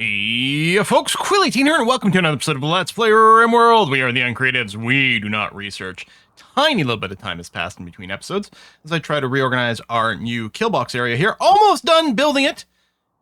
Hey, folks, Quilly Teen here, and welcome to another episode of Let's Play RimWorld. We are the Uncreatives. We do not research. Tiny little bit of time has passed in between episodes as I try to reorganize our new Killbox area here. Almost done building it.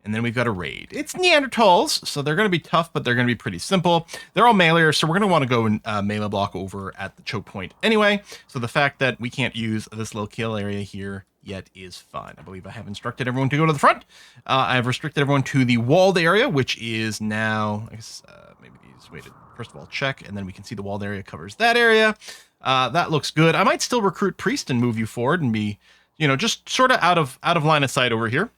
And then we've got a raid. It's Neanderthals, so they're going to be tough, but they're going to be pretty simple. They're all meleeers, so we're going to want to go and melee block over at the choke point anyway. So the fact that we can't use this little kill area here yet is fine. I believe I have instructed everyone to go to the front. I have restricted everyone to the walled area, which is now, I guess, maybe the easiest way to, first of all, check, and then we can see the walled area covers that area. That looks good. I might still recruit Priest and move you forward and be, you know, just sort of out of line of sight over here,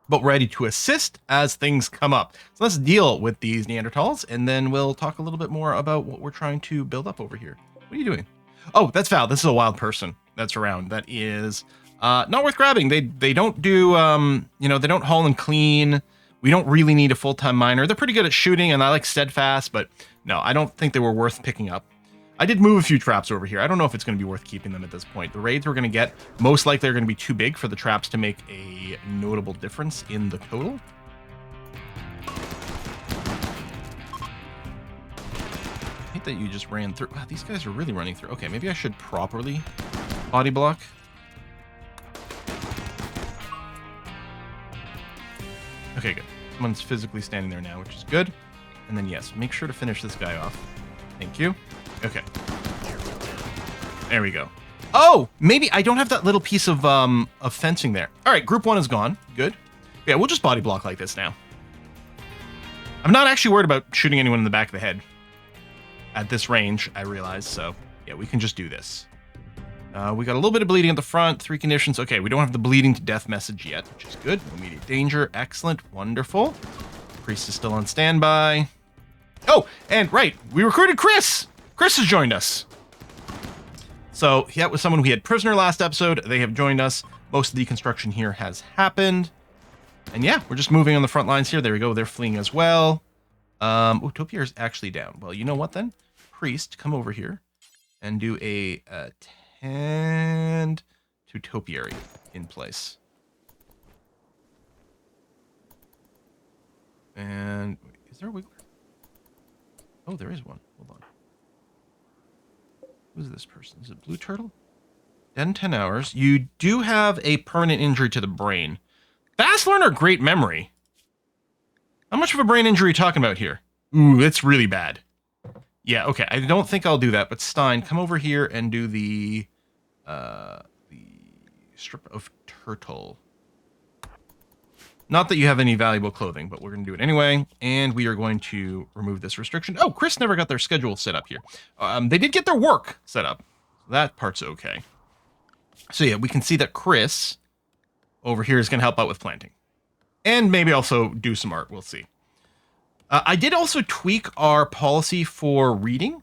but ready to assist as things come up. So let's deal with these Neanderthals, and then we'll talk a little bit more about what we're trying to build up over here. What are you doing? Oh, that's Val. This is a wild person that's around. That is not worth grabbing. They don't do, you know, they don't haul and clean. We don't really need a full-time miner. They're pretty good at shooting, and I like steadfast, but no, I don't think they were worth picking up. I did move a few traps over here. I don't know if it's going to be worth keeping them at this point. The raids we're going to get, most likely are going to be too big for the traps to make a notable difference in the total. I hate that you just ran through. Wow, these guys are really running through. Okay, maybe I should properly body block. Okay, good. Someone's physically standing there now, which is good. And then, yes, make sure to finish this guy off. Thank you. Okay. There we go. Oh, maybe I don't have that little piece of fencing there. All right, group one is gone. Good. Yeah, we'll just body block like this now. I'm not actually worried about shooting anyone in the back of the head at this range, I realize. So, yeah, we can just do this. We got a little bit of bleeding at the front. 3 conditions. Okay, we don't have the bleeding to death message yet, which is good. No immediate danger. Excellent. Wonderful. Priest is still on standby. Oh, and right, we recruited Chris. Chris has joined us. So that was someone we had prisoner last episode. They have joined us. Most of the construction here has happened. And yeah, we're just moving on the front lines here. There we go. They're fleeing as well. Oh, Topiary is actually down. Well, you know what then? Priest, come over here and do a tend to Topiary in place. And is there a wiggler? Oh, there is one. Hold on. Who's this person? Is it Blue Turtle? Dead in 10 hours. You do have a permanent injury to the brain. Fast learner, great memory. How much of a brain injury are you talking about here? Ooh, it's really bad. Yeah, okay. I don't think I'll do that, but Stein, come over here and do the strip of turtle. Not that you have any valuable clothing, but we're going to do it anyway. And we are going to remove this restriction. Oh, Chris never got their schedule set up here. They did get their work set up. That part's okay. So yeah, we can see that Chris over here is going to help out with planting. And maybe also do some art. We'll see. I did also tweak our policy for reading.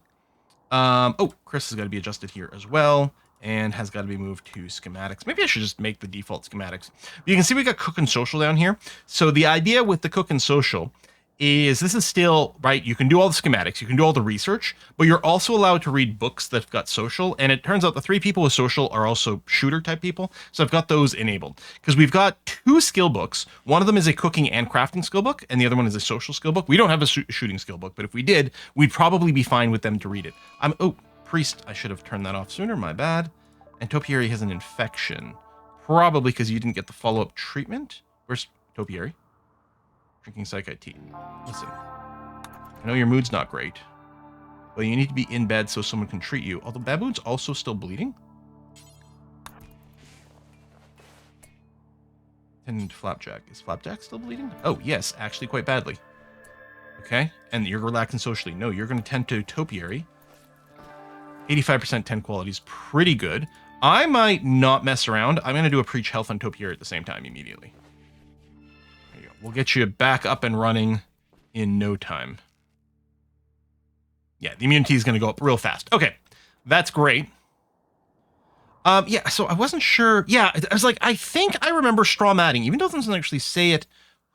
Oh, Chris has got to be adjusted here as well. And has got to be moved to schematics. Maybe I should just make the default schematics. You can see we got cook and social down here. So the idea with the cook and social is this is still, right, you can do all the schematics, you can do all the research, but you're also allowed to read books that've got social. And it turns out the 3 people with social are also shooter type people. So I've got those enabled. Because we've got 2 skill books. One of them is a cooking and crafting skill book, and the other one is a social skill book. We don't have a shooting skill book, but if we did, we'd probably be fine with them to read it. Oh, Priest, I should have turned that off sooner, my bad. And Topiary has an infection. Probably because you didn't get the follow-up treatment. Where's Topiary? Drinking psychite tea. Listen, I know your mood's not great, but you need to be in bed so someone can treat you. Although Baboon's also still bleeding. Tending to Flapjack. Is Flapjack still bleeding? Oh, yes, actually quite badly. Okay, and you're relaxing socially. No, you're going to tend to Topiary. 85% 10 quality is pretty good. I might not mess around. I'm going to do a preach health on Topiary at the same time immediately. There you go. We'll get you back up and running in no time. Yeah, the immunity is going to go up real fast. Okay, that's great. Yeah, so I wasn't sure. Yeah, I was like, I think I remember straw matting, even though it doesn't actually say it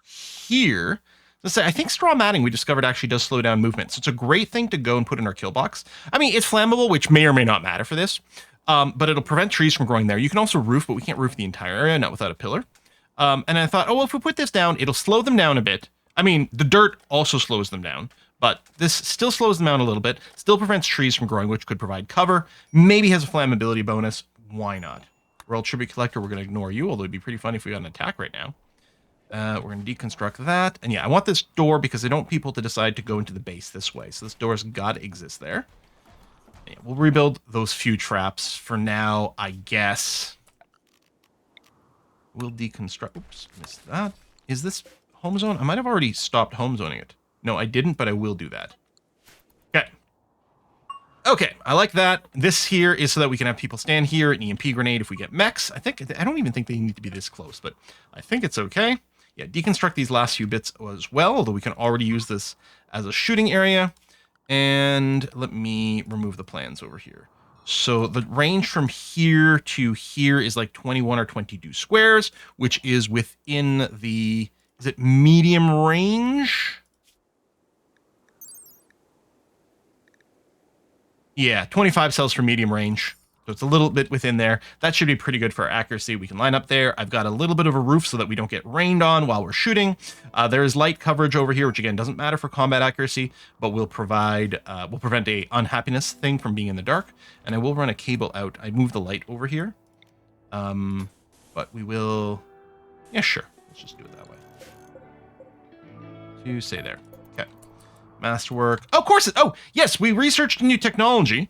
here. Let's say, I think straw matting we discovered actually does slow down movement. So it's a great thing to go and put in our kill box. I mean, it's flammable, which may or may not matter for this, but it'll prevent trees from growing there. You can also roof, but we can't roof the entire area, not without a pillar. And I thought, oh, well, if we put this down, it'll slow them down a bit, I mean, the dirt also slows them down, but this still slows them down a little bit, still prevents trees from growing, which could provide cover, maybe has a flammability bonus. Why not? World Tribute Collector, we're going to ignore you, although it'd be pretty funny if we got an attack right now. We're going to deconstruct that. And yeah, I want this door because I don't want people to decide to go into the base this way. So this door's got to exist there. Yeah, we'll rebuild those few traps for now, I guess. We'll deconstruct. Oops, missed that. Is this home zone? I might have already stopped home zoning it. No, I didn't, but I will do that. Okay. Okay, I like that. This here is so that we can have people stand here, an EMP grenade if we get mechs. I don't even think they need to be this close, but I think it's okay. Yeah, deconstruct these last few bits as well, although we can already use this as a shooting area. And let me remove the plans over here. So the range from here to here is like 21 or 22 squares, which is within the, is it medium range? Yeah, 25 cells for medium range. So it's a little bit within there. That should be pretty good for our accuracy. We can line up there. I've got a little bit of a roof so that we don't get rained on while we're shooting. There is light coverage over here, which again doesn't matter for combat accuracy, but will prevent a unhappiness thing from being in the dark. And I will run a cable out. I moved the light over here. But we will, yeah, sure. Let's just do it that way. To say there. Okay. Masterwork. Oh, of course. Oh, yes. We researched new technology.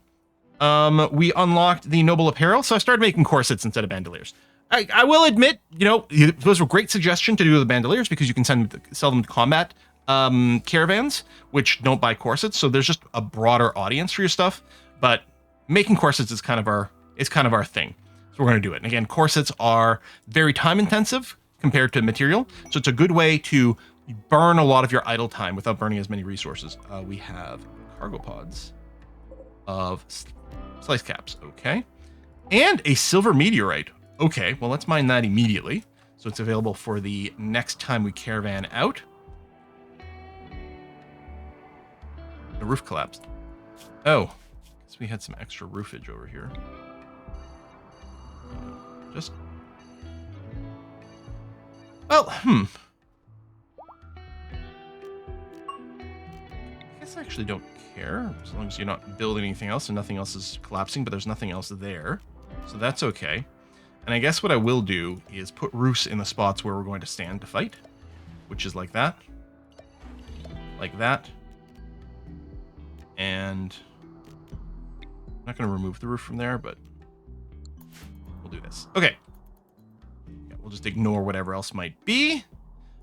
We unlocked the noble apparel, so I started making corsets instead of bandoliers. I will admit, you know, those were a great suggestion to do with the bandoliers because you can sell them to combat caravans, which don't buy corsets. So there's just a broader audience for your stuff. But making corsets is kind of our thing. So we're going to do it. And again, corsets are very time intensive compared to material, so it's a good way to burn a lot of your idle time without burning as many resources. We have cargo pods of slice caps, okay. And a silver meteorite. Okay, well, let's mine that immediately. So it's available for the next time we caravan out. The roof collapsed. Oh, guess we had some extra roofage over here. Just... well, I guess I actually don't care, as long as you're not building anything else and nothing else is collapsing, but there's nothing else there. So that's okay. And I guess what I will do is put roofs in the spots where we're going to stand to fight, which is like that. Like that. And I'm not going to remove the roof from there, but we'll do this. Okay. Yeah, we'll just ignore whatever else might be.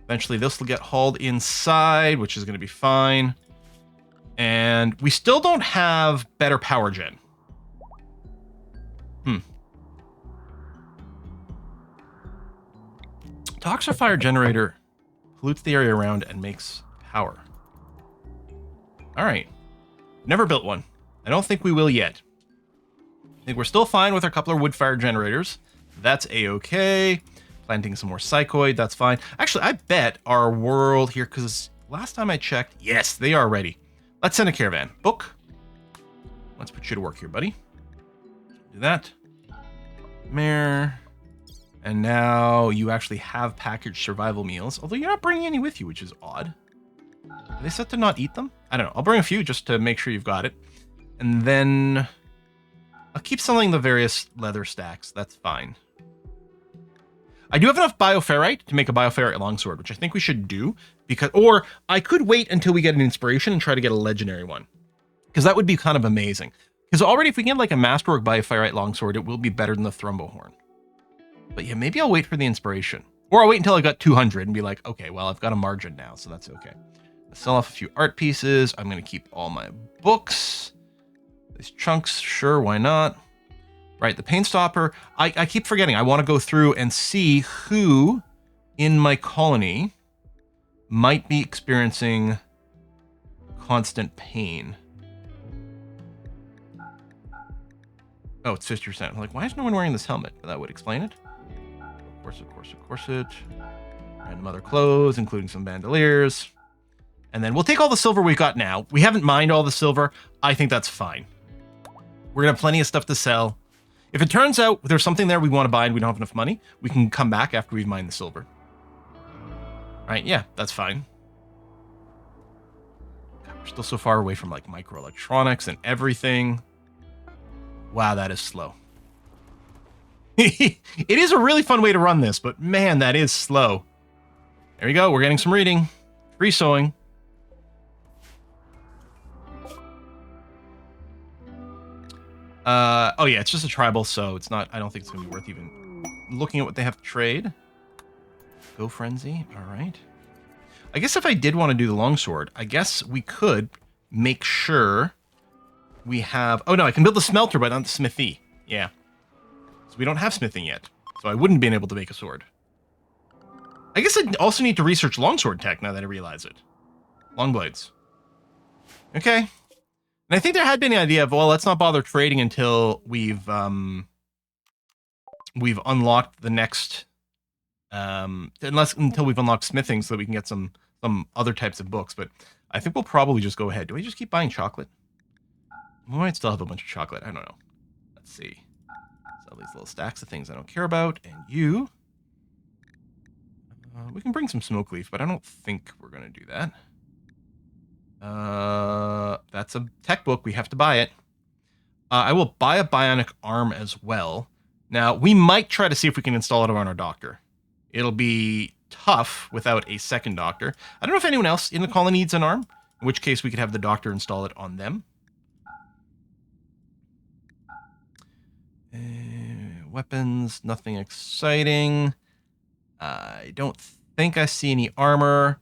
Eventually this will get hauled inside, which is going to be fine. And we still don't have better power gen. Toxic fire generator pollutes the area around and makes power. All right. Never built one. I don't think we will yet. I think we're still fine with our couple of wood fire generators. That's a-okay. Planting some more psychoid, that's fine. Actually, I bet our world here, because last time I checked, yes, they are ready. Let's send a caravan. Book. Let's put you to work here, buddy. Do that. Mare. And now you actually have packaged survival meals, although you're not bringing any with you, which is odd. Are they set to not eat them? I don't know. I'll bring a few just to make sure you've got it. And then I'll keep selling the various leather stacks. That's fine. I do have enough bioferrite to make a bioferrite longsword, which I think we should do, because, or I could wait until we get an inspiration and try to get a legendary one, because that would be kind of amazing. Because already if we get like a masterwork bioferrite longsword, it will be better than the Thrumbohorn. But yeah, maybe I'll wait for the inspiration, or I'll wait until I got 200 and be like, okay, well, I've got a margin now, so that's okay. I'll sell off a few art pieces. I'm going to keep all my books. These chunks, sure, why not? Right, the pain stopper. I keep forgetting. I want to go through and see who in my colony might be experiencing constant pain. Oh, it's 50%. I'm like, why is no one wearing this helmet? That would explain it. Of course it. Random other clothes, including some bandoliers. And then we'll take all the silver we've got now. We haven't mined all the silver. I think that's fine. We're going to have plenty of stuff to sell. If it turns out there's something there we want to buy and we don't have enough money, we can come back after we've mined the silver. Right? Yeah, that's fine. God, we're still so far away from like microelectronics and everything. Wow, that is slow. It is a really fun way to run this, but man, that is slow. There we go. We're getting some reading. Free sewing. Oh yeah, it's just a tribal, so it's not, I don't think it's going to be worth even looking at what they have to trade. Go Frenzy. All right. I guess if I did want to do the longsword, I guess we could make sure we have... Oh no, I can build the smelter, but not the smithy. Yeah. So we don't have smithing yet, so I wouldn't be able to make a sword. I guess I also need to research longsword tech now that I realize it. Long blades. Okay. And I think there had been the idea of, well, let's not bother trading until we've unlocked the next... until we've unlocked smithing so that we can get some other types of books, but I think we'll probably just go ahead. Do we just keep buying chocolate? We might still have a bunch of chocolate. I don't know. Let's see. Sell these little stacks of things I don't care about. And you... we can bring some smoke leaf, but I don't think we're going to do that. That's a tech book. We have to buy it. I will buy a bionic arm as well. Now, we might try to see if we can install it on our doctor. It'll be tough without a second doctor. I don't know if anyone else in the colony needs an arm, in which case we could have the doctor install it on them. Weapons, nothing exciting. I don't think I see any armor.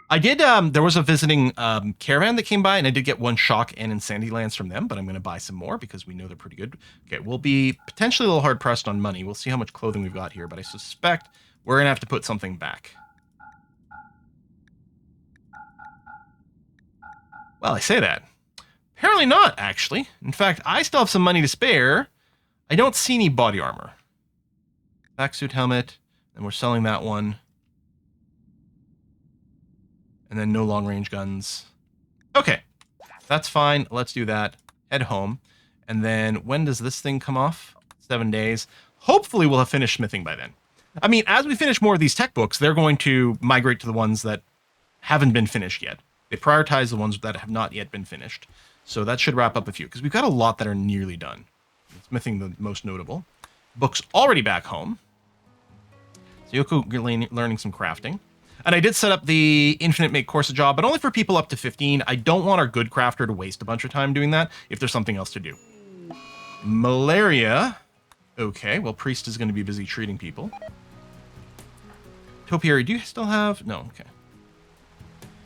I did, there was a visiting caravan that came by, and I did get one shock and insanity lance from them, but I'm going to buy some more because we know they're pretty good. Okay, we'll be potentially a little hard pressed on money. We'll see how much clothing we've got here, but I suspect we're going to have to put something back. Well, I say that. Apparently not, actually. In fact, I still have some money to spare. I don't see any body armor. Back suit helmet, and we're selling that one. And then no long-range guns. Okay, that's fine. Let's do that. Head home. And then when does this thing come off? 7 days. Hopefully we'll have finished smithing by then. I mean, as we finish more of these tech books, they're going to migrate to the ones that haven't been finished yet. They prioritize the ones that have not yet been finished. So that should wrap up a few, because we've got a lot that are nearly done. Smithing the most notable. Books already back home. So Yoko learning some crafting. And I did set up the infinite make corset but only for people up to 15. I don't want our good crafter to waste a bunch of time doing that if there's something else to do. Malaria. Okay, well, priest is going to be busy treating people. Topiary, do you still have... No, okay.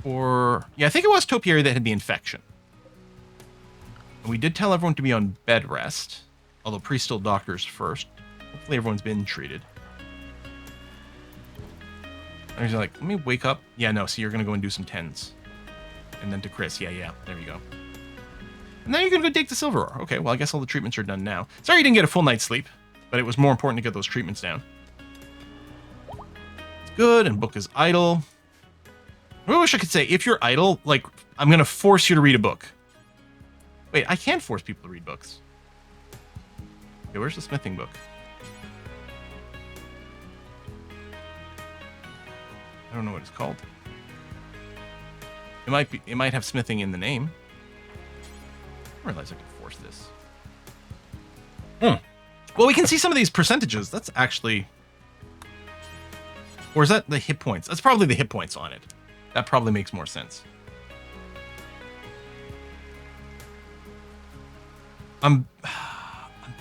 Or... Yeah, I think it was Topiary that had the infection. And we did tell everyone to be on bed rest. Although priest still doctors first. Hopefully everyone's been treated. And he's like, let me wake up. Yeah, no, so you're going to go and do some 10s. And then to Chris. Yeah, there you go. And then you're going to go dig the silver ore. Okay, well, I guess all the treatments are done now. Sorry you didn't get a full night's sleep, but it was more important to get those treatments down. It's good, and book is idle. I wish I could say, if you're idle, like, I'm going to force you to read a book. Wait, I can't force people to read books. Okay, where's the smithing book? I don't know what it's called. It might have smithing in the name. I realize I can force this. Well, we can see some of these percentages. That's actually... Or is that the hit points? That's probably the hit points on it. That probably makes more sense. I'm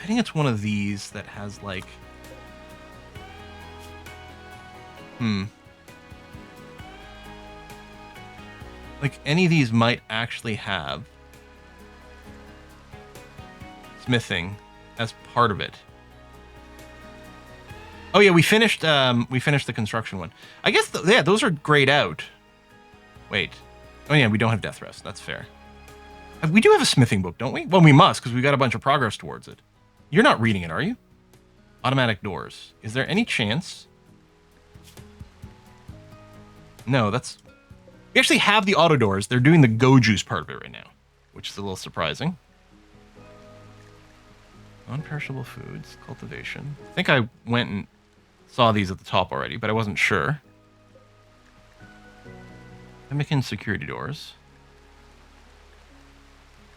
betting it's one of these that has, like... Like, any of these might actually have smithing as part of it. Oh yeah, we finished the construction one. I guess yeah, those are grayed out. Wait. Oh yeah, we don't have death rest. That's fair. We do have a smithing book, don't we? Well, we must, because we've got a bunch of progress towards it. You're not reading it, are you? Automatic doors. Is there any chance? No, that's... We actually have the auto doors. They're doing the go juice part of it right now, which is a little surprising. Non-perishable foods, cultivation. I think I went and saw these at the top already, but I wasn't sure. Mimicking security doors.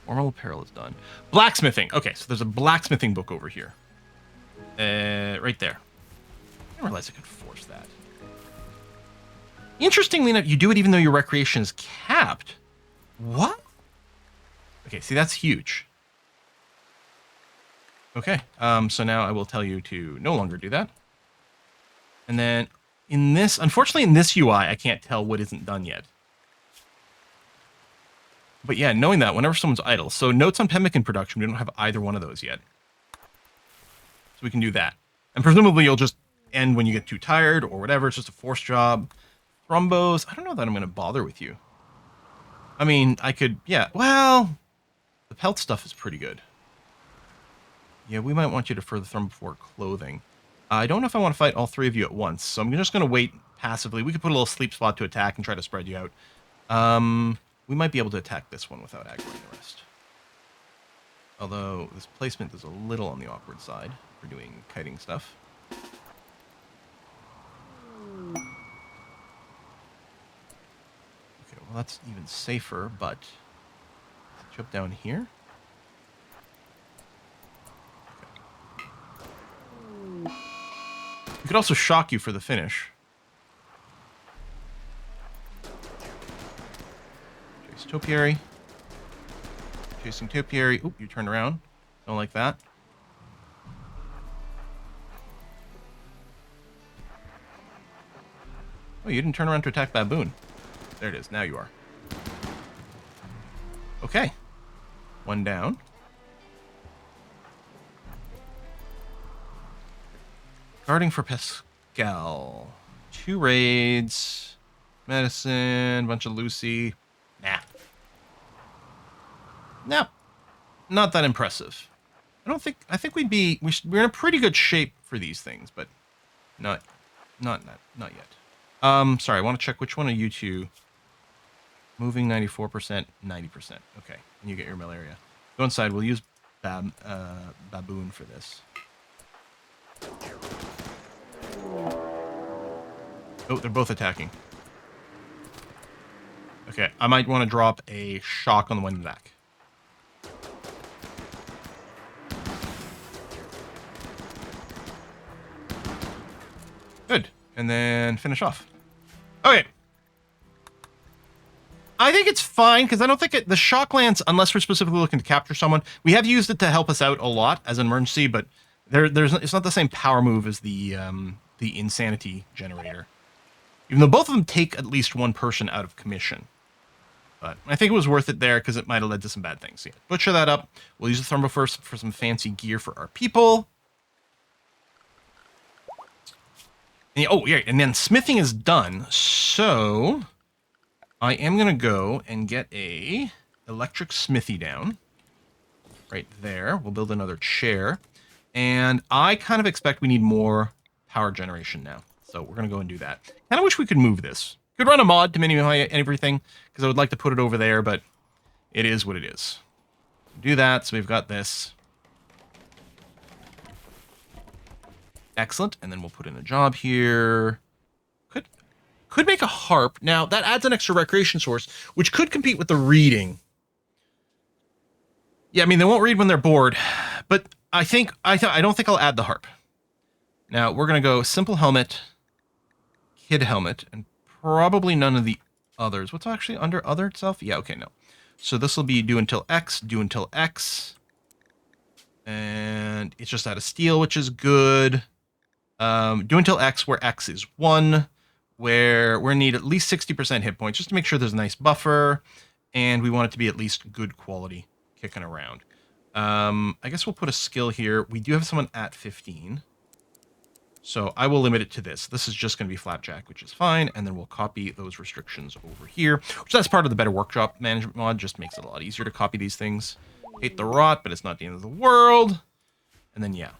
Formal apparel is done. Blacksmithing. Okay, so there's a blacksmithing book over here. Right there. I didn't realize I could force that. Interestingly enough, you do it even though your recreation is capped. What? Okay, see, that's huge. Okay, so now I will tell you to no longer do that. And then in this, unfortunately in this UI, I can't tell what isn't done yet. But yeah, knowing that, whenever someone's idle. So notes on pemmican production, we don't have either one of those yet. So we can do that. And presumably you'll just end when you get too tired or whatever. It's just a forced job. Thrombos, I don't know that I'm going to bother with you. I mean, I could, yeah, well, the pelt stuff is pretty good. Yeah, we might want you to further Thrombo for clothing. I don't know if I want to fight all three of you at once, so I'm just going to wait passively. We could put a little sleep spot to attack and try to spread you out. We might be able to attack this one without aggroing the rest. Although, this placement is a little on the awkward side for doing kiting stuff. Okay, well that's even safer, but... jump down here. Okay. We could also shock you for the finish. Topiary. Chasing topiary. Oop, you turned around. Don't like that. Oh, you didn't turn around to attack baboon. There it is. Now you are. Okay. One down. Guarding for Pascal. 2 raids. Medicine. Bunch of Lucy. Nah. No, not that impressive. I think we're in a pretty good shape for these things, but not yet. Sorry, I want to check which one are you two. Moving 94%, 90%. Okay, and you get your malaria. Go inside. We'll use baboon for this. Oh, they're both attacking. Okay, I might want to drop a shock on the one in the back. Good. And then finish off. Okay. I think it's fine, because I don't think the shock lance, unless we're specifically looking to capture someone, we have used it to help us out a lot as an emergency, but it's not the same power move as the insanity generator. Even though both of them take at least one person out of commission. But I think it was worth it there, because it might have led to some bad things. So yeah, butcher that up. We'll use the thermo first for some fancy gear for our people. And, oh, yeah, and then smithing is done. So I am going to go and get a electric smithy down. Right there. We'll build another chair. And I kind of expect we need more power generation now. So we're going to go and do that. Kind of wish we could move this. Could run a mod to minify everything, because I would like to put it over there, but it is what it is. Do that, so we've got this. Excellent, and then we'll put in a job here. Could make a harp. Now, that adds an extra recreation source, which could compete with the reading. Yeah, I mean, they won't read when they're bored, but I don't think I'll add the harp. Now, we're going to go simple helmet, kid helmet, and probably none of the others. What's actually under other itself? Yeah, okay, no. So this will be do until X, do until X. And it's just out of steel, which is good. Do until X, where X is 1, where we need at least 60% hit points, just to make sure there's a nice buffer. And we want it to be at least good quality kicking around. I guess we'll put a skill here. We do have someone at 15. So I will limit it to this. This is just going to be Flapjack, which is fine. And then we'll copy those restrictions over here, which that's part of the Better Workshop management mod. Just makes it a lot easier to copy these things. Hate the rot, but it's not the end of the world. And then, yeah,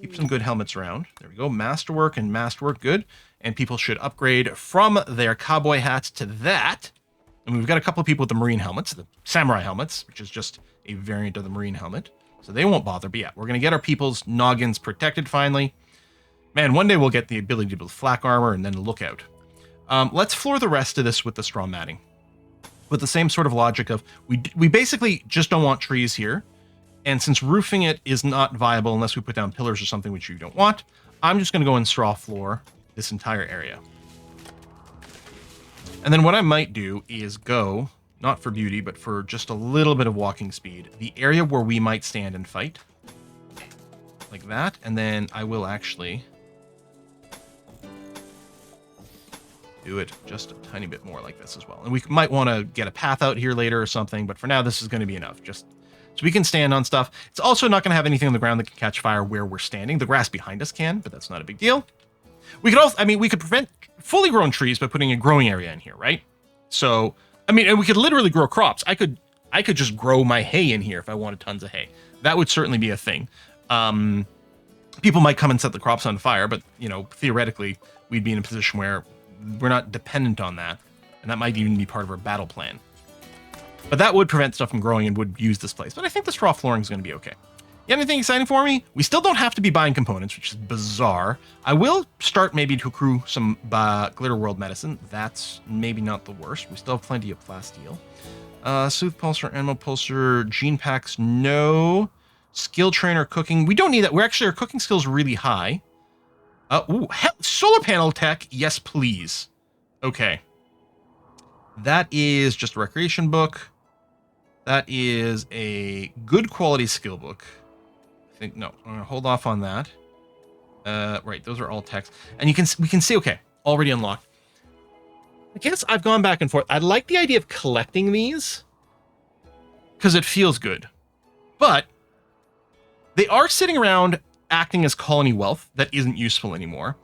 keep some good helmets around. There we go. Masterwork and Masterwork, good. And people should upgrade from their cowboy hats to that. And we've got a couple of people with the Marine helmets, the Samurai helmets, which is just a variant of the Marine helmet. So they won't bother. But yeah, we're going to get our people's noggins protected finally. Man, one day we'll get the ability to build flak armor and then a lookout. Let's floor the rest of this with the straw matting. with the same sort of logic of we basically just don't want trees here. And since roofing it is not viable unless we put down pillars or something, which you don't want, I'm just going to go and straw floor this entire area. And then what I might do is go, not for beauty, but for just a little bit of walking speed, the area where we might stand and fight. Like that. And then I will actually do it just a tiny bit more like this as well. And we might want to get a path out here later or something, but for now, this is going to be enough. Just so we can stand on stuff. It's also not going to have anything on the ground that can catch fire where we're standing. The grass behind us can, but that's not a big deal. We could also, I mean, we could prevent fully grown trees by putting a growing area in here, right? So, I mean, and we could literally grow crops. I could just grow my hay in here if I wanted tons of hay. That would certainly be a thing. People might come and set the crops on fire, but, you know, theoretically, we'd be in a position where we're not dependent on that. And that might even be part of our battle plan. But that would prevent stuff from growing and would use this place. But I think the straw flooring is going to be okay. You have anything exciting for me? We still don't have to be buying components, which is bizarre. I will start maybe to accrue some Glitter World medicine. That's maybe not the worst. We still have plenty of plasteel. Sooth Pulsar, Animal Pulsar, Gene Packs, no. Skill Trainer, Cooking. We don't need that. We're actually, our cooking skills are really high. Solar panel tech. Yes, please. Okay. That is just a recreation book. That is a good quality skill book. I think, no, I'm gonna hold off on that. Right, those are all text. And we can see, okay, already unlocked. I guess I've gone back and forth. I like the idea of collecting these because it feels good. But they are sitting around acting as colony wealth that isn't useful anymore.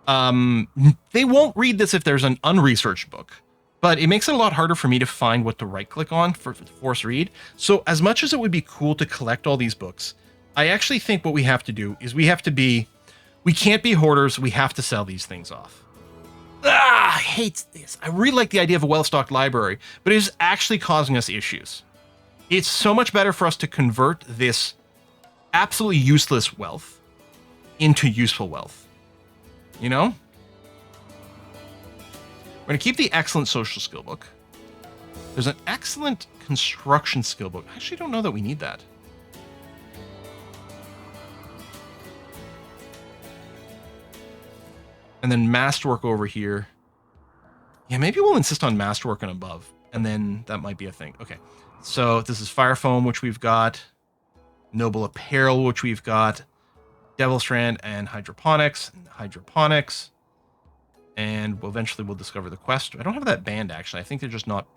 They won't read this if there's an unresearched book. But it makes it a lot harder for me to find what to right-click on for force read. So as much as it would be cool to collect all these books, I actually think what we have to do is we can't be hoarders. We have to sell these things off. I hate this. I really like the idea of a well-stocked library, but it is actually causing us issues. It's so much better for us to convert this absolutely useless wealth into useful wealth. You know? We're going to keep the excellent social skill book. There's an excellent construction skill book. I actually don't know that we need that. And then masterwork over here. Yeah, maybe we'll insist on masterwork and above. And then that might be a thing. Okay. So this is Fire Foam, which we've got. Noble Apparel, which we've got. Devil Strand and Hydroponics. And eventually we'll discover the quest. I don't have that banned, actually. I think they're just not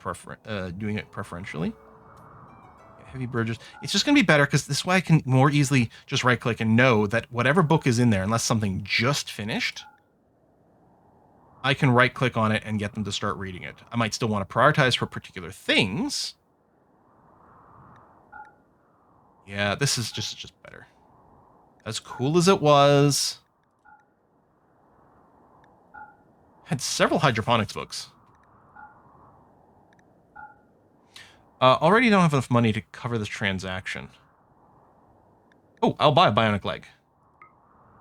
doing it preferentially. Heavy Burgess. It's just going to be better because this way I can more easily just right-click and know that whatever book is in there, unless something just finished, I can right-click on it and get them to start reading it. I might still want to prioritize for particular things. Yeah, this is just better. As cool as it was... Had several hydroponics books. Already don't have enough money to cover this transaction. Oh, I'll buy a bionic leg.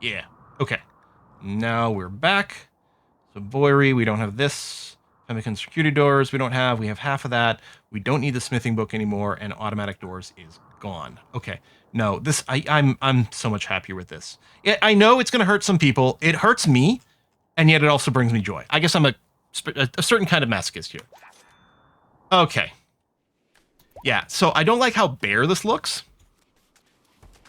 Yeah, okay. Now we're back. So Boyery, we don't have this. Pemmican circuitry doors, we don't have. We have half of that. We don't need the smithing book anymore, and automatic doors is gone. Okay. No, this I'm so much happier with this. I know it's gonna hurt some people. It hurts me. And yet it also brings me joy. I guess I'm a certain kind of masochist here. Okay. Yeah, so I don't like how bare this looks.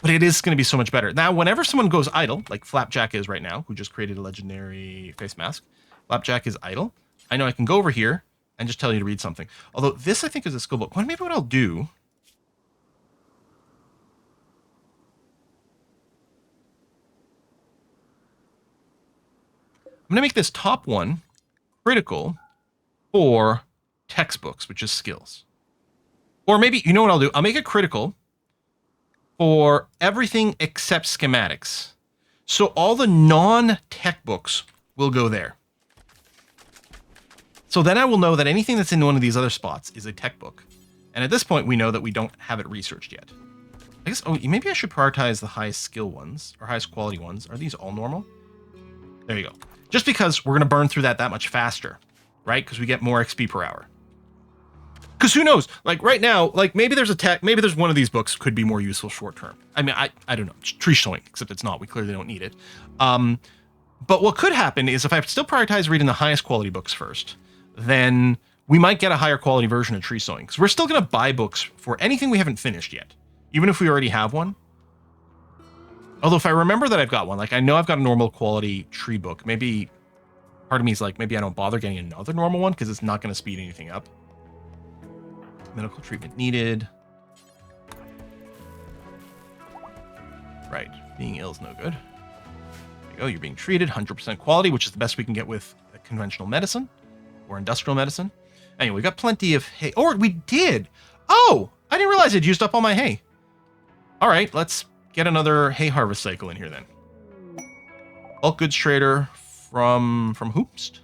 But it is going to be so much better. Now, whenever someone goes idle, like Flapjack is right now, who just created a legendary face mask. Flapjack is idle. I know I can go over here and just tell you to read something. Although this, I think, is a skill book. Well, maybe what I'll do... I'm going to make this top one critical for textbooks, which is skills. Or maybe, you know what I'll do? I'll make it critical for everything except schematics. So all the non-tech books will go there. So then I will know that anything that's in one of these other spots is a tech book. And at this point, we know that we don't have it researched yet. I guess, maybe I should prioritize the highest skill ones, or highest quality ones. Are these all normal? There you go. Just because we're going to burn through that much faster, right? Because we get more XP per hour. Because who knows? Like right now, like maybe there's a tech, maybe there's one of these books could be more useful short term. I mean, I don't know. Tree sowing, except it's not. We clearly don't need it. But what could happen is if I still prioritize reading the highest quality books first, then we might get a higher quality version of tree sowing. Because we're still going to buy books for anything we haven't finished yet, even if we already have one. Although if I remember that I've got one, like I know I've got a normal quality tree book. Maybe part of me is like, maybe I don't bother getting another normal one because it's not going to speed anything up. Medical treatment needed. Right. Being ill is no good. There you go. You're being treated. 100% quality, which is the best we can get with conventional medicine or industrial medicine. Anyway, we got plenty of hay. Or we did. Oh, I didn't realize I'd used up all my hay. All right, let's get another hay harvest cycle in here then. Bulk goods trader from Hoopst.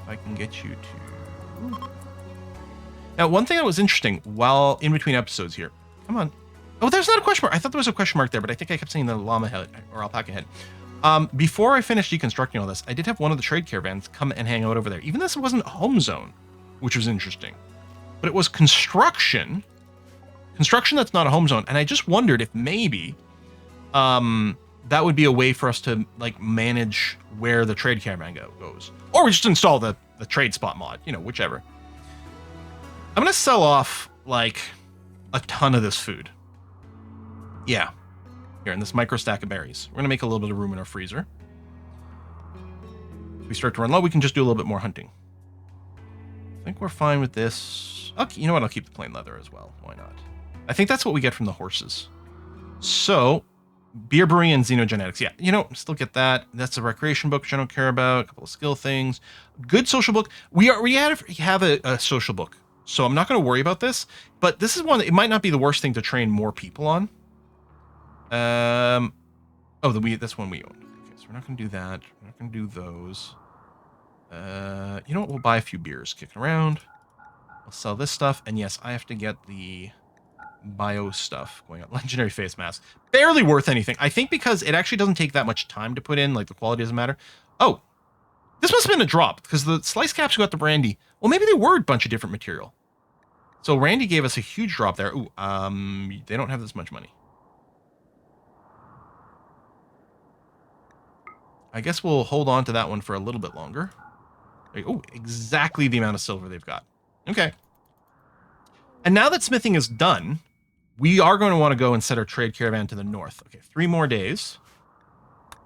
I can get you to... Now, one thing that was interesting while in between episodes here. Come on. Oh, there's not a question mark. I thought there was a question mark there, but I think I kept saying the llama head or alpaca head. Before I finished deconstructing all this, I did have one of the trade caravans come and hang out over there. Even though this wasn't a home zone, which was interesting. But it was construction. Construction that's not a home zone. And I just wondered if maybe that would be a way for us to like manage where the trade caravan goes. Or we just install the trade spot mod, you know, whichever. I'm going to sell off like a ton of this food. Yeah. Here in this micro stack of berries. We're going to make a little bit of room in our freezer. If we start to run low, we can just do a little bit more hunting. I think we're fine with this. Okay, you know what? I'll keep the plain leather as well. Why not? I think that's what we get from the horses. So, beer brewing and xenogenetics. Yeah, you know, still get that. That's a recreation book, which I don't care about. A couple of skill things. Good social book. We have a social book. So I'm not going to worry about this. But this is one that it might not be the worst thing to train more people on. That's one we own. Okay, so we're not going to do that. We're not going to do those. You know what? We'll buy a few beers kicking around. I'll sell this stuff. And yes, I have to get the bio stuff going on. Legendary face mask. Barely worth anything. I think because it actually doesn't take that much time to put in. Like the quality doesn't matter. Oh, this must have been a drop because the slice caps got the brandy. Well, maybe they were a bunch of different material. So Randy gave us a huge drop there. Ooh, they don't have this much money. I guess we'll hold on to that one for a little bit longer. Oh, exactly the amount of silver they've got. Okay. And now that smithing is done, we are going to want to go and set our trade caravan to the north. Okay, 3 more days.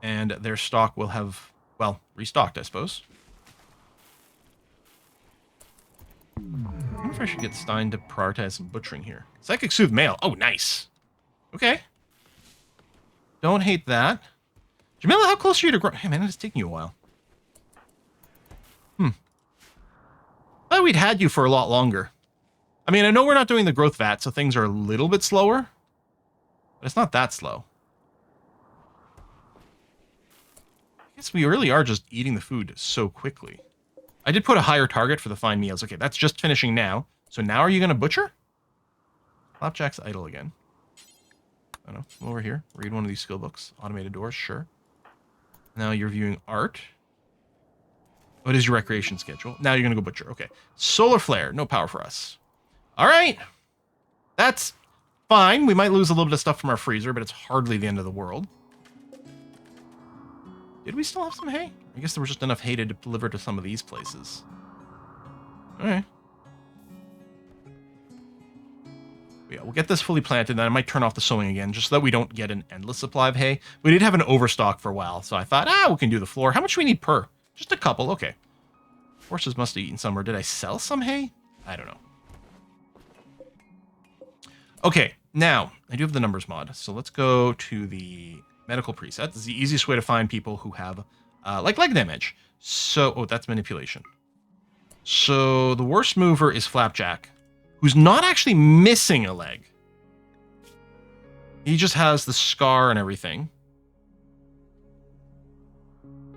And their stock will have, well, restocked, I suppose. I wonder if I should get Stein to prioritize some butchering here. Psychic Soothe Mail. Oh, nice. Okay. Don't hate that. Jamila, how close are you to grow? Hey, man, it's taking you a while. I thought we'd had you for a lot longer. I mean, I know we're not doing the growth vat, so things are a little bit slower. But it's not that slow. I guess we really are just eating the food so quickly. I did put a higher target for the fine meals. Okay, that's just finishing now. So now are you going to butcher? Flapjack's idle again. I don't know. Come over here. Read one of these skill books. Automated doors, sure. Now you're viewing art. What is your recreation schedule? Now you're going to go butcher. Okay. Solar flare. No power for us. All right. That's fine. We might lose a little bit of stuff from our freezer, but it's hardly the end of the world. Did we still have some hay? I guess there was just enough hay to deliver to some of these places. All right. Yeah, we'll get this fully planted, then I might turn off the sowing again, just so that we don't get an endless supply of hay. We did have an overstock for a while, so I thought, we can do the floor. How much do we need per? Just a couple, okay. Horses must have eaten some, or did I sell some hay? I don't know. Okay, now, I do have the numbers mod, so let's go to the medical preset. This is the easiest way to find people who have, like leg damage. So, oh, that's manipulation. So, the worst mover is Flapjack, who's not actually missing a leg. He just has the scar and everything.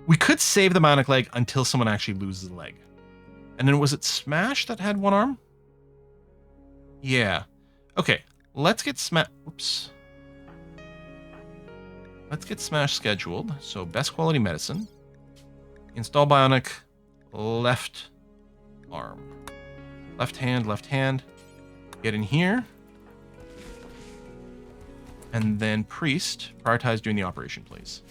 We could save the bionic leg until someone actually loses a leg. And then was it Smash that had one arm? Yeah. Okay, let's get Smash... Oops. Let's get Smash scheduled. So best quality medicine. Install bionic left arm. Left hand, left hand. Get in here. And then priest, prioritize doing the operation, please.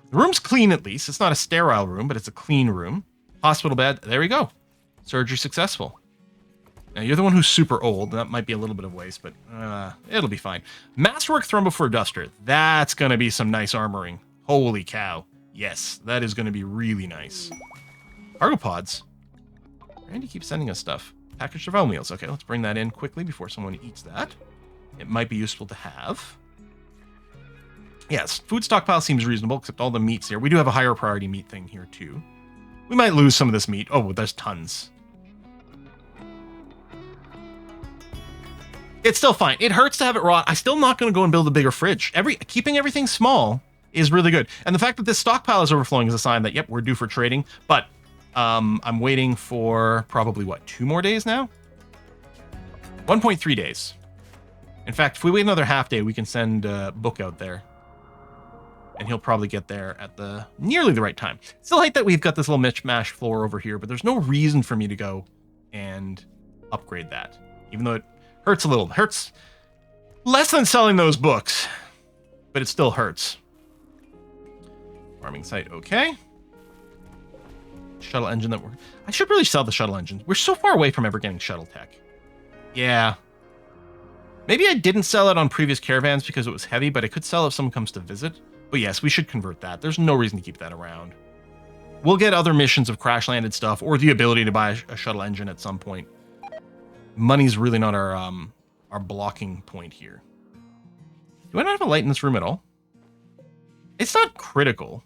The room's clean at least. It's not a sterile room, but it's a clean room. Hospital bed. There we go. Surgery successful. Now, you're the one who's super old. That might be a little bit of waste, but it'll be fine. Masterwork Thrombophore Duster. That's going to be some nice armoring. Holy cow. Yes, that is going to be really nice. Cargo pods. Randy keeps sending us stuff. Packaged survival meals. Okay, let's bring that in quickly before someone eats that. It might be useful to have. Yes, food stockpile seems reasonable, except all the meats here. We do have a higher priority meat thing here, too. We might lose some of this meat. Oh, there's tons. It's still fine. It hurts to have it rot. I'm still not going to go and build a bigger fridge. Keeping everything small is really good. And the fact that this stockpile is overflowing is a sign that, yep, we're due for trading. But I'm waiting for probably, what, 2 more days now? 1.3 days. In fact, if we wait another half day, we can send Book out there. And he'll probably get there at nearly the right time. Still hate that we've got this little mishmash floor over here, but there's no reason for me to go and upgrade that. Even though it hurts a little. It hurts less than selling those books, but it still hurts. Farming site, okay. Shuttle engine that I should really sell the shuttle engine. We're so far away from ever getting shuttle tech. Yeah. Maybe I didn't sell it on previous caravans because it was heavy, but I could sell if someone comes to visit. But yes, we should convert that. There's no reason to keep that around. We'll get other missions of crash-landed stuff or the ability to buy a shuttle engine at some point. Money's really not our blocking point here. Do I not have a light in this room at all? It's not critical.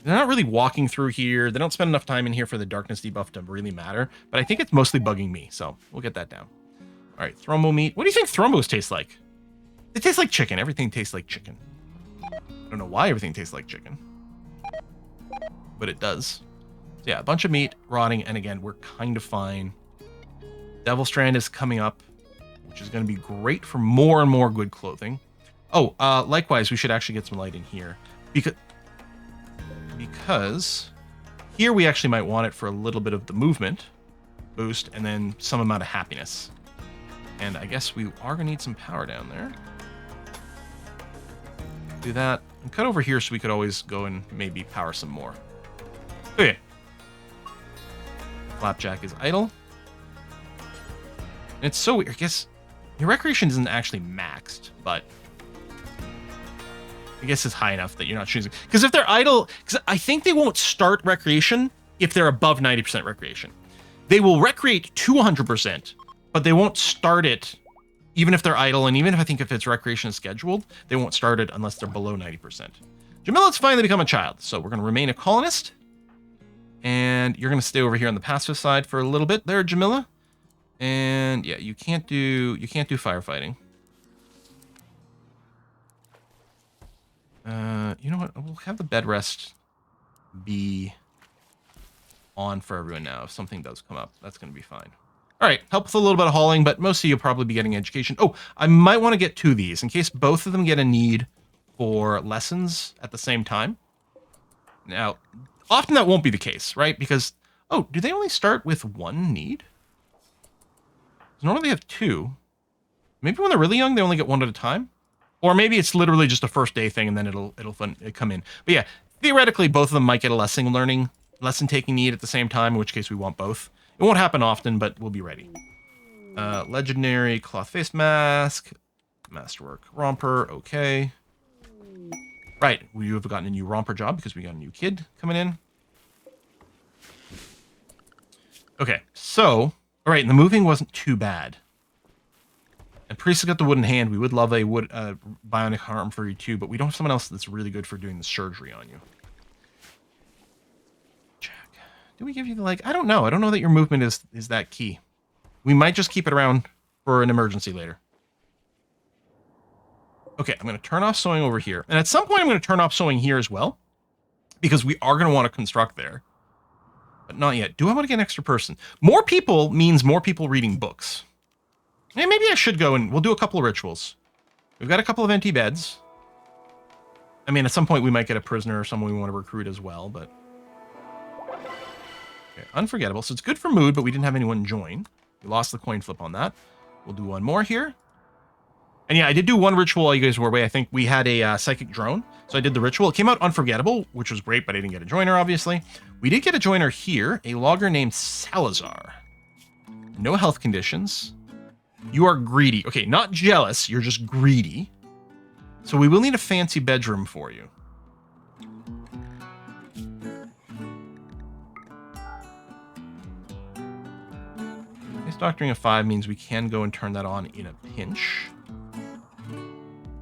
They're not really walking through here. They don't spend enough time in here for the darkness debuff to really matter. But I think it's mostly bugging me, so we'll get that down. All right, thrombo meat. What do you think thrombos taste like? They taste like chicken. Everything tastes like chicken. I don't know why everything tastes like chicken, but it does. So yeah, a bunch of meat rotting, and again, we're kind of fine. Devil Strand is coming up, which is going to be great for more and more good clothing. Oh, likewise, we should actually get some light in here because here we actually might want it for a little bit of the movement boost and then some amount of happiness. And I guess we are going to need some power down there. Do that and cut over here so we could always go and maybe power some more. Okay. Flapjack is idle. And it's so weird. I guess your recreation isn't actually maxed, but I guess it's high enough that you're not choosing. Because if they're idle, because I think they won't start recreation if they're above 90% recreation. They will recreate to 100%, but they won't start it even if they're idle, and even if I think if it's recreation scheduled, they won't start it unless they're below 90%. Jamila's finally become a child, so we're going to remain a colonist. And you're going to stay over here on the passive side for a little bit there, Jamila. And yeah, you can't do firefighting. You know what? We'll have the bed rest be on for everyone now. If something does come up, that's going to be fine. All right, help with a little bit of hauling, but most of you will probably be getting education. Oh, I might want to get 2 of these in case both of them get a need for lessons at the same time. Now, often that won't be the case, right? Because, oh, do they only start with 1 need? Normally they have 2. Maybe when they're really young, they only get 1 at a time. Or maybe it's literally just a first day thing and then it'll come in. But yeah, theoretically, both of them might get a lesson taking need at the same time, in which case we want both. It won't happen often, but we'll be ready. Legendary cloth face mask, masterwork romper, okay. Right, we have gotten a new romper job because we got a new kid coming in. Okay, so, all right, and the moving wasn't too bad. And Priest has got the wooden hand. We would love a wood bionic arm for you too, but we don't have someone else that's really good for doing the surgery on you. Do we give you the leg? I don't know. I don't know that your movement is that key. We might just keep it around for an emergency later. Okay, I'm going to turn off sewing over here. And at some point, I'm going to turn off sewing here as well, because we are going to want to construct there. But not yet. Do I want to get an extra person? More people means more people reading books. Hey, maybe I should go and we'll do a couple of rituals. We've got a couple of empty beds. I mean, at some point, we might get a prisoner or someone we want to recruit as well, but... Okay, unforgettable. So it's good for mood, but we didn't have anyone join. We lost the coin flip on that. We'll do one more here. And yeah, I did do one ritual while you guys were away. I think we had a psychic drone. So I did the ritual. It came out unforgettable, which was great, but I didn't get a joiner, obviously. We did get a joiner here, a logger named Salazar. No health conditions. You are greedy. Okay, not jealous. You're just greedy. So we will need a fancy bedroom for you. Base doctoring of 5 means we can go and turn that on in a pinch.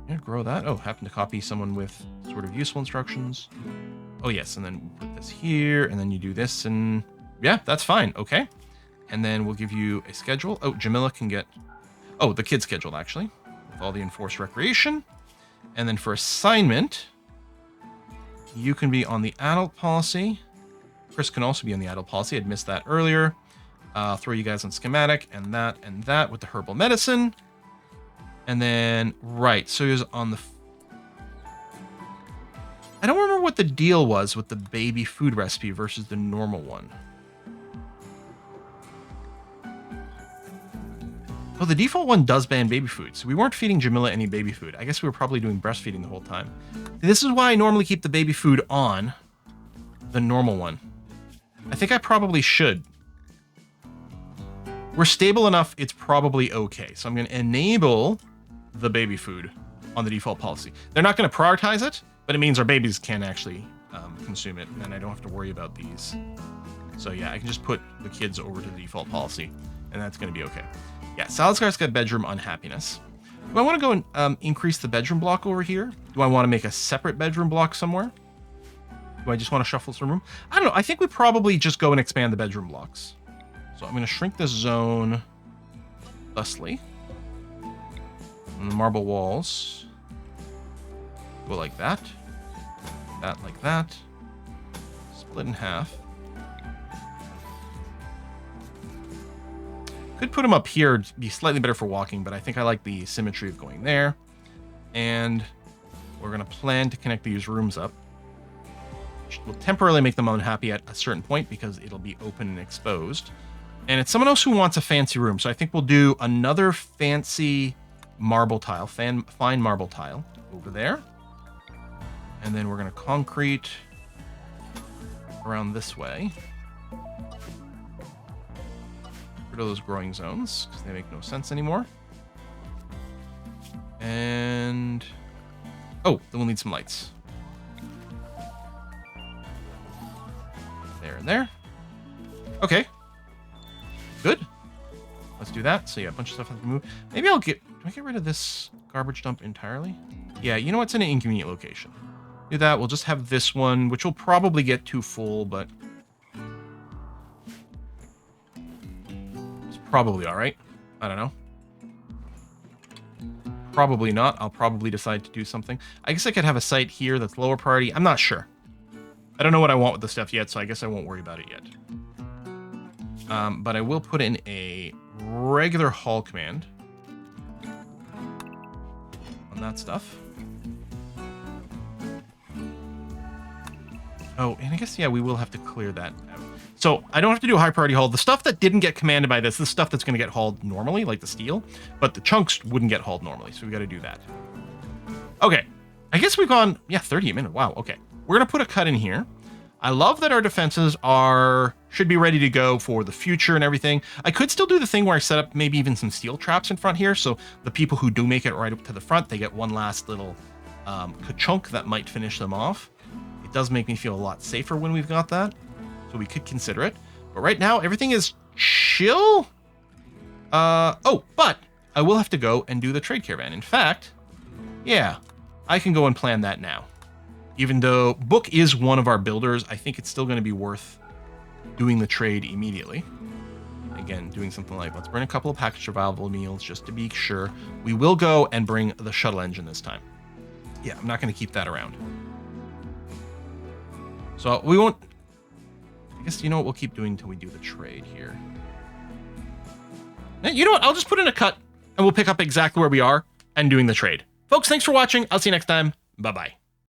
Yeah, grow that. Oh, happen to copy someone with sort of useful instructions. Oh, yes, and then put this here, and then you do this, and yeah, that's fine. Okay. And then we'll give you a schedule. Oh, Jamila can get... Oh, the kid schedule, actually, with all the enforced recreation. And then for assignment, you can be on the adult policy. Chris can also be on the adult policy. I'd missed that earlier. I'll throw you guys on schematic and that with the herbal medicine. And then, right, so he was on the... I don't remember what the deal was with the baby food recipe versus the normal one. Oh, the default one does ban baby food, so we weren't feeding Jamila any baby food. I guess we were probably doing breastfeeding the whole time. This is why I normally keep the baby food on the normal one. I think I probably should. We're stable enough, it's probably okay. So I'm going to enable the baby food on the default policy. They're not going to prioritize it, but it means our babies can actually consume it, and I don't have to worry about these. So yeah, I can just put the kids over to the default policy, and that's going to be okay. Yeah, Salazar's got bedroom unhappiness. Do I want to go and increase the bedroom block over here? Do I want to make a separate bedroom block somewhere? Do I just want to shuffle some room? I don't know. I think we probably just go and expand the bedroom blocks. So I'm going to shrink this zone thusly. And the marble walls go like that. That like that. Split in half. Could put them up here to be slightly better for walking, but I think I like the symmetry of going there. And we're going to plan to connect these rooms up. We'll temporarily make them unhappy at a certain point because it'll be open and exposed. And it's someone else who wants a fancy room, so I think we'll do another fancy marble tile, fine marble tile over there. And then we're going to concrete around this way. Rid of those growing zones because they make no sense anymore. And oh, then we'll need some lights. There and there. Okay. Good. Let's do that. So yeah, a bunch of stuff has to move. Maybe I'll get... Do I get rid of this garbage dump entirely? Yeah, you know what's in an inconvenient location. Do that. We'll just have this one, which will probably get too full, but... Probably all right. I don't know. Probably not. I'll probably decide to do something. I guess I could have a site here that's lower priority. I'm not sure. I don't know what I want with the stuff yet, so I guess I won't worry about it yet. But I will put in a regular haul command on that stuff. Oh, and I guess, yeah, we will have to clear that out. So I don't have to do a high priority haul. The stuff that didn't get commanded by this, the stuff that's going to get hauled normally, like the steel, but the chunks wouldn't get hauled normally. So we got to do that. Okay. I guess we've gone, yeah, 38 minutes. Wow. Okay. We're going to put a cut in here. I love that our defenses should be ready to go for the future and everything. I could still do the thing where I set up maybe even some steel traps in front here. So the people who do make it right up to the front, they get one last little ka-chunk that might finish them off. It does make me feel a lot safer when we've got that. So we could consider it. But right now, everything is chill. Oh, but I will have to go and do the trade caravan. In fact, yeah, I can go and plan that now. Even though Book is one of our builders, I think it's still going to be worth doing the trade immediately. Again, doing something like, let's bring a couple of packaged survival meals just to be sure. We will go and bring the shuttle engine this time. Yeah, I'm not going to keep that around. So we won't... I guess, you know what, we'll keep doing until we do the trade here. You know what, I'll just put in a cut and we'll pick up exactly where we are and doing the trade. Folks, thanks for watching. I'll see you next time. Bye-bye.